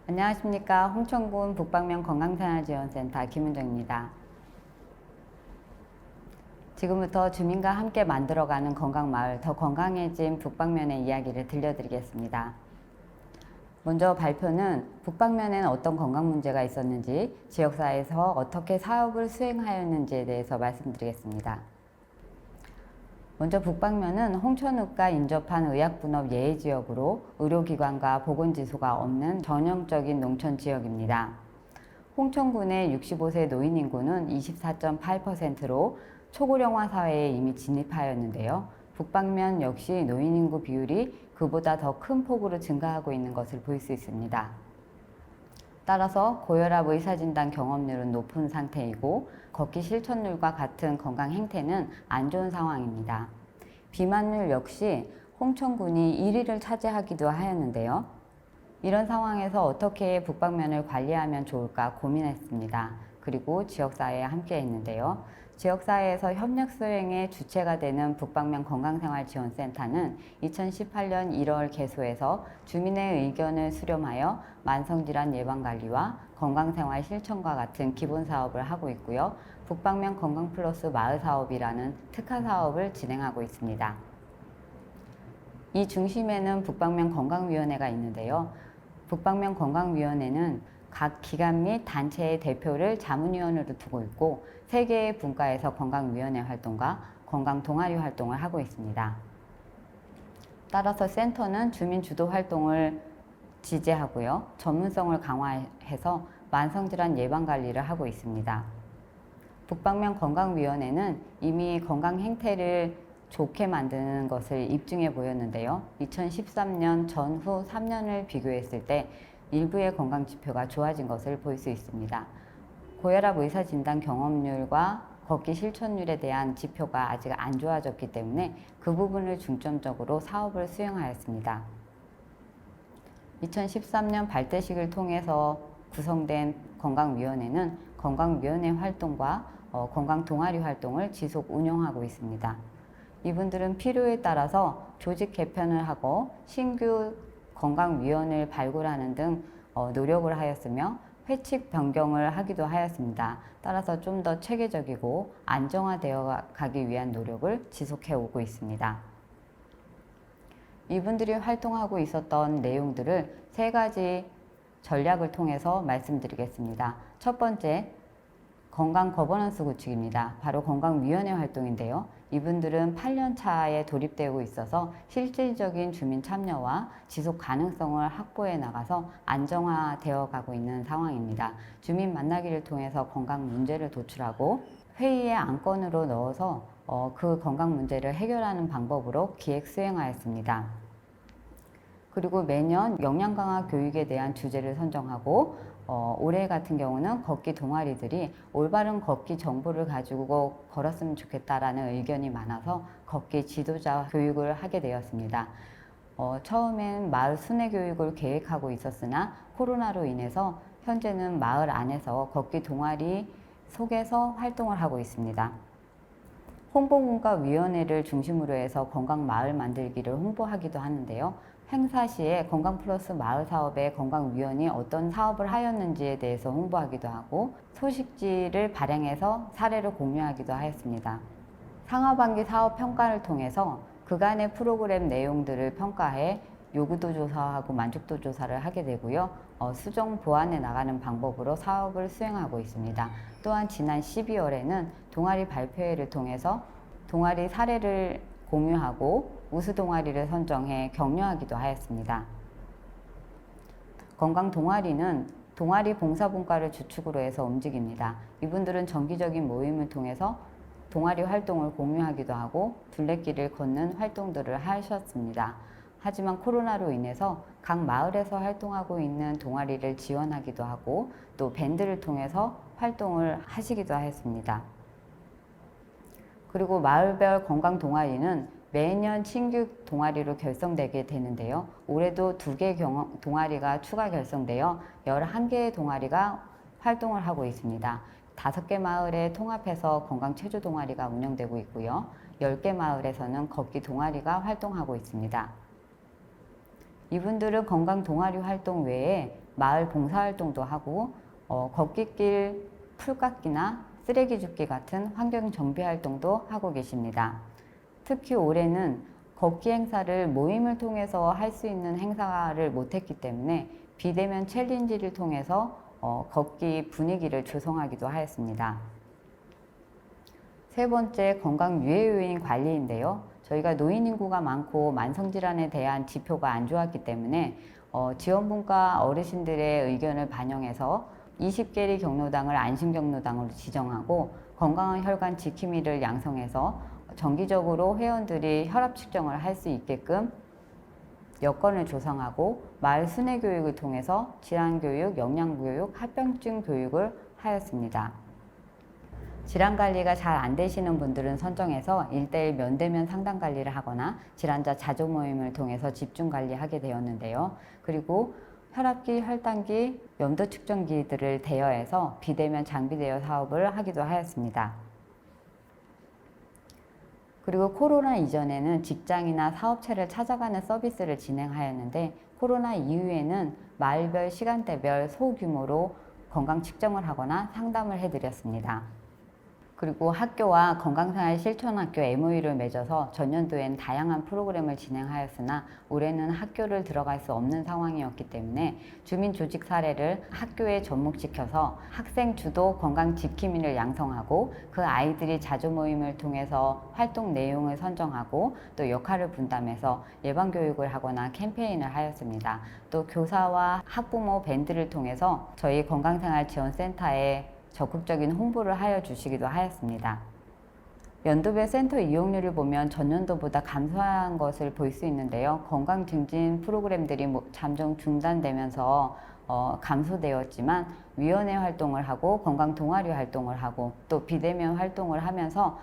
안녕하십니까. 홍천군 북방면 건강생활지원센터 김은정입니다. 지금부터 주민과 함께 만들어가는 건강마을, 더 건강해진 북방면의 이야기를 들려드리겠습니다. 먼저 발표는 북방면에는 어떤 건강 문제가 있었는지, 지역사회에서 어떻게 사업을 수행하였는지에 대해서 말씀드리겠습니다. 먼저 북방면은 홍천읍과 인접한 의약분업 예외지역으로 의료기관과 보건지소가 없는 전형적인 농촌지역입니다. 홍천군의 65세 노인 인구는 24.8%로 초고령화 사회에 이미 진입하였는데요. 북방면 역시 노인 인구 비율이 그보다 더 큰 폭으로 증가하고 있는 것을 볼 수 있습니다. 따라서 고혈압 의사진단 경험률은 높은 상태이고 걷기 실천율과 같은 건강 행태는 안 좋은 상황입니다. 비만율 역시 홍천군이 1위를 차지하기도 하였는데요. 이런 상황에서 어떻게 북방면을 관리하면 좋을까 고민했습니다. 그리고 지역사회에 함께 했는데요. 지역사회에서 협력 수행의 주체가 되는 북방면 건강생활지원센터는 2018년 1월 개소해서 주민의 의견을 수렴하여 만성질환 예방관리와 건강생활 실천과 같은 기본사업을 하고 있고요. 북방면 건강플러스 마을사업이라는 특화사업을 진행하고 있습니다. 이 중심에는 북방면 건강위원회가 있는데요. 북방면 건강위원회는 각 기관 및 단체의 대표를 자문위원으로 두고 있고 3개의 분과에서 건강위원회 활동과 건강동아리 활동을 하고 있습니다. 따라서 센터는 주민 주도 활동을 지지하고요. 전문성을 강화해서 만성질환 예방관리를 하고 있습니다. 북방면 건강위원회는 이미 건강 행태를 좋게 만드는 것을 입증해 보였는데요. 2013년 전후 3년을 비교했을 때 일부의 건강지표가 좋아진 것을 볼 수 있습니다. 고혈압 의사진단 경험률과 걷기 실천율에 대한 지표가 아직 안 좋아졌기 때문에 그 부분을 중점적으로 사업을 수행하였습니다. 2013년 발대식을 통해서 구성된 건강위원회는 건강위원회 활동과 건강동아리 활동을 지속 운영하고 있습니다. 이분들은 필요에 따라서 조직 개편을 하고 신규 건강위원을 발굴하는 등 노력을 하였으며 회칙 변경을 하기도 하였습니다. 따라서 좀 더 체계적이고 안정화되어 가기 위한 노력을 지속해 오고 있습니다. 이분들이 활동하고 있었던 내용들을 3가지 전략을 통해서 말씀드리겠습니다. 첫 번째, 건강 거버넌스 구축입니다. 바로 건강위원회 활동인데요. 이분들은 8년 차에 돌입되고 있어서 실질적인 주민 참여와 지속 가능성을 확보해 나가서 안정화되어 가고 있는 상황입니다. 주민 만나기를 통해서 건강 문제를 도출하고 회의의 안건으로 넣어서 그 건강 문제를 해결하는 방법으로 기획 수행하였습니다. 그리고 매년 역량 강화 교육에 대한 주제를 선정하고 올해 같은 경우는 걷기 동아리들이 올바른 걷기 정보를 가지고 걸었으면 좋겠다라는 의견이 많아서 걷기 지도자 교육을 하게 되었습니다. 처음엔 마을 순회 교육을 계획하고 있었으나 코로나로 인해서 현재는 마을 안에서 걷기 동아리 속에서 활동을 하고 있습니다. 홍보문화위원회를 중심으로 해서 건강마을 만들기를 홍보하기도 하는데요. 행사 시에 건강플러스 마을 사업의 건강위원이 어떤 사업을 하였는지에 대해서 홍보하기도 하고 소식지를 발행해서 사례를 공유하기도 하였습니다. 상하반기 사업 평가를 통해서 그간의 프로그램 내용들을 평가해 요구도 조사하고 만족도 조사를 하게 되고요. 수정 보완해 나가는 방법으로 사업을 수행하고 있습니다. 또한 지난 12월에는 동아리 발표회를 통해서 동아리 사례를 공유하고 우수 동아리를 선정해 격려하기도 하였습니다. 건강 동아리는 동아리 봉사분과를 주축으로 해서 움직입니다. 이분들은 정기적인 모임을 통해서 동아리 활동을 공유하기도 하고 둘레길을 걷는 활동들을 하셨습니다. 하지만 코로나로 인해서 각 마을에서 활동하고 있는 동아리를 지원하기도 하고 또 밴드를 통해서 활동을 하시기도 하였습니다. 그리고 마을별 건강 동아리는 매년 신규 동아리로 결성되게 되는데요. 올해도 2개 동아리가 추가 결성되어 11개의 동아리가 활동을 하고 있습니다. 5개 마을에 통합해서 건강체조 동아리가 운영되고 있고요. 10개 마을에서는 걷기 동아리가 활동하고 있습니다. 이분들은 건강 동아리 활동 외에 마을 봉사활동도 하고 걷기길 풀깎기나 쓰레기 줍기 같은 환경 정비 활동도 하고 계십니다. 특히 올해는 걷기 행사를 모임을 통해서 할 수 있는 행사를 못했기 때문에 비대면 챌린지를 통해서 걷기 분위기를 조성하기도 하였습니다. 세 번째, 건강 유해 요인 관리인데요. 저희가 노인 인구가 많고 만성질환에 대한 지표가 안 좋았기 때문에 지원분과 어르신들의 의견을 반영해서 20개리 경로당을 안심경로당으로 지정하고 건강한 혈관 지킴이를 양성해서 정기적으로 회원들이 혈압 측정을 할 수 있게끔 여건을 조성하고 마을 순회 교육을 통해서 질환 교육, 영양 교육, 합병증 교육을 하였습니다. 질환 관리가 잘 안 되시는 분들은 선정해서 1:1 면대면 상담 관리를 하거나 질환자 자조 모임을 통해서 집중 관리하게 되었는데요. 그리고 혈압기, 혈당기, 염도 측정기들을 대여해서 비대면 장비 대여 사업을 하기도 하였습니다. 그리고 코로나 이전에는 직장이나 사업체를 찾아가는 서비스를 진행하였는데 코로나 이후에는 마을별, 시간대별 소규모로 건강 측정을 하거나 상담을 해드렸습니다. 그리고 학교와 건강생활 실천학교 MOU를 맺어서 전년도엔 다양한 프로그램을 진행하였으나 올해는 학교를 들어갈 수 없는 상황이었기 때문에 주민 조직 사례를 학교에 접목시켜서 학생 주도 건강 지킴이를 양성하고 그 아이들이 자조 모임을 통해서 활동 내용을 선정하고 또 역할을 분담해서 예방교육을 하거나 캠페인을 하였습니다. 또 교사와 학부모 밴드를 통해서 저희 건강생활지원센터에 적극적인 홍보를 하여 주시기도 하였습니다. 연도별 센터 이용률을 보면 전년도보다 감소한 것을 볼 수 있는데요. 건강 증진 프로그램들이 잠정 중단되면서 감소되었지만 위원회 활동을 하고 건강 동아리 활동을 하고 또 비대면 활동을 하면서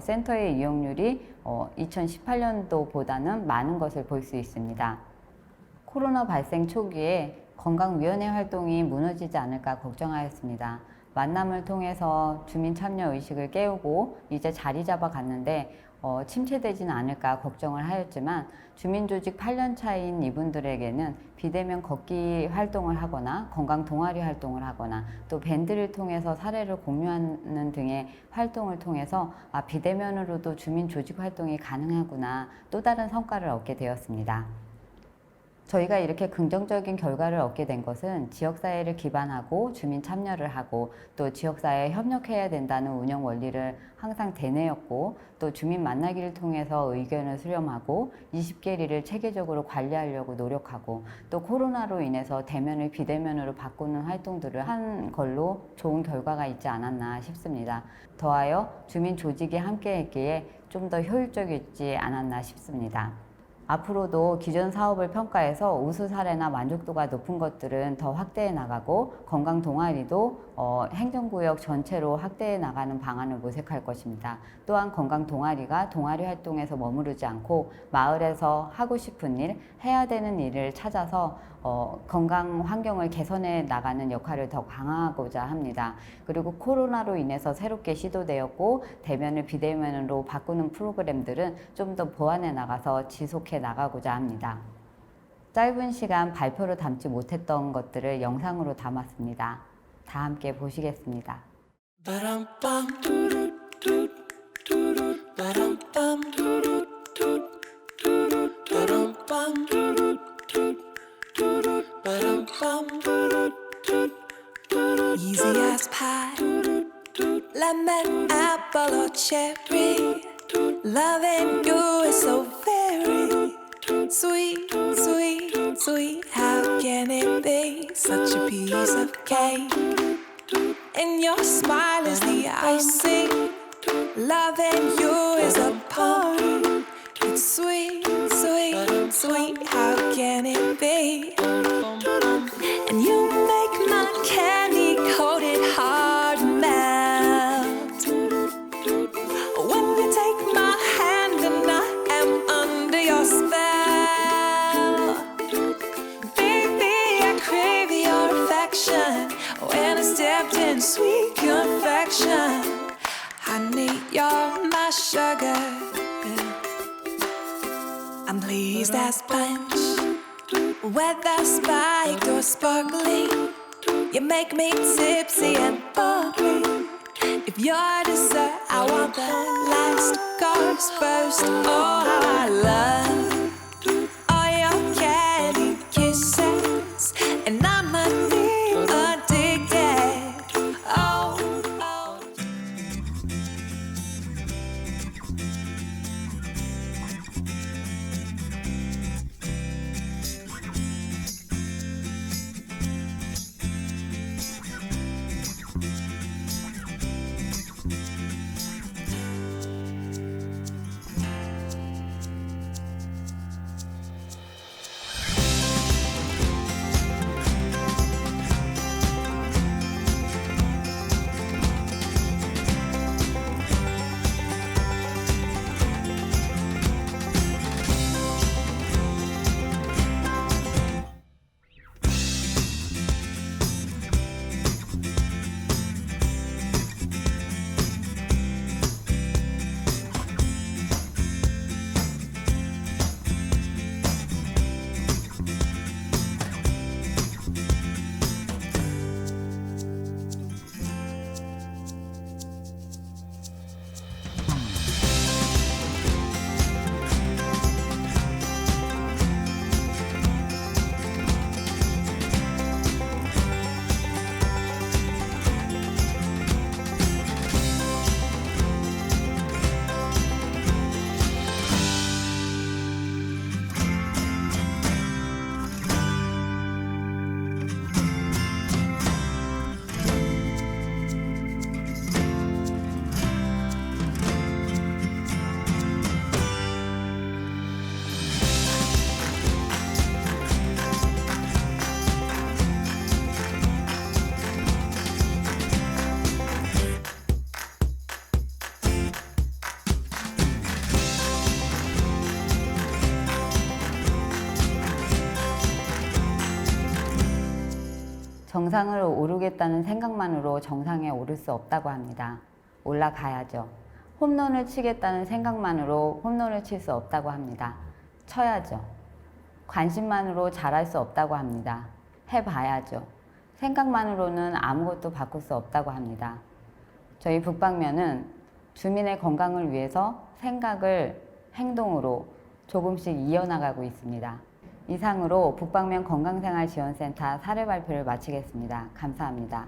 센터의 이용률이 2018년도보다는 많은 것을 볼 수 있습니다. 코로나 발생 초기에 건강위원회 활동이 무너지지 않을까 걱정하였습니다. 만남을 통해서 주민 참여 의식을 깨우고 이제 자리 잡아 갔는데 침체되지는 않을까 걱정을 하였지만 주민조직 8년 차인 이분들에게는 비대면 걷기 활동을 하거나 건강 동아리 활동을 하거나 또 밴드를 통해서 사례를 공유하는 등의 활동을 통해서 비대면으로도 주민조직 활동이 가능하구나 또 다른 성과를 얻게 되었습니다. 저희가 이렇게 긍정적인 결과를 얻게 된 것은 지역사회를 기반하고 주민 참여를 하고 또 지역사회에 협력해야 된다는 운영 원리를 항상 되뇌었고 또 주민 만나기를 통해서 의견을 수렴하고 20개리를 체계적으로 관리하려고 노력하고 또 코로나로 인해서 대면을 비대면으로 바꾸는 활동들을 한 걸로 좋은 결과가 있지 않았나 싶습니다. 더하여 주민 조직이 함께했기에 좀 더 효율적이지 않았나 싶습니다. 앞으로도 기존 사업을 평가해서 우수 사례나 만족도가 높은 것들은 더 확대해 나가고 건강 동아리도 행정구역 전체로 확대해 나가는 방안을 모색할 것입니다. 또한 건강 동아리가 동아리 활동에서 머무르지 않고 마을에서 하고 싶은 일, 해야 되는 일을 찾아서 건강 환경을 개선해 나가는 역할을 더 강화하고자 합니다. 그리고 코로나로 인해서 새롭게 시도되었고 대면을 비대면으로 바꾸는 프로그램들은 좀 더 보완해 나가서 지속해 나가고자 합니다. 짧은 시간 발표로 담지 못했던 것들을 영상으로 담았습니다. 다 함께 보시겠습니다. Easy as pie, lemon, apple or cherry. Loving you is so very sweet, sweet, sweet. How can it be such a piece of cake? And your smile is the icing. Loving you is a poem. It's sweet, sweet, sweet. How can it be? And you make my candy coated heart melt. When you take my hand and I am under your spell. Baby, I crave your affection. When I stepped in sweet confection. Honey, you're my sugar. I'm pleased as punch. Whether spiked or sparkling, you make me tipsy and bubbly. If you're dessert, I want the last course first. Oh, how I love all your candy kisses, and I'm addicted. Oh, oh. 정상을 오르겠다는 생각만으로 정상에 오를 수 없다고 합니다. 올라가야죠. 홈런을 치겠다는 생각만으로 홈런을 칠 수 없다고 합니다. 쳐야죠. 관심만으로 잘할 수 없다고 합니다. 해봐야죠. 생각만으로는 아무것도 바꿀 수 없다고 합니다. 저희 북방면은 주민의 건강을 위해서 생각을 행동으로 조금씩 이어나가고 있습니다. 이상으로 북방면 건강생활지원센터 사례 발표를 마치겠습니다. 감사합니다.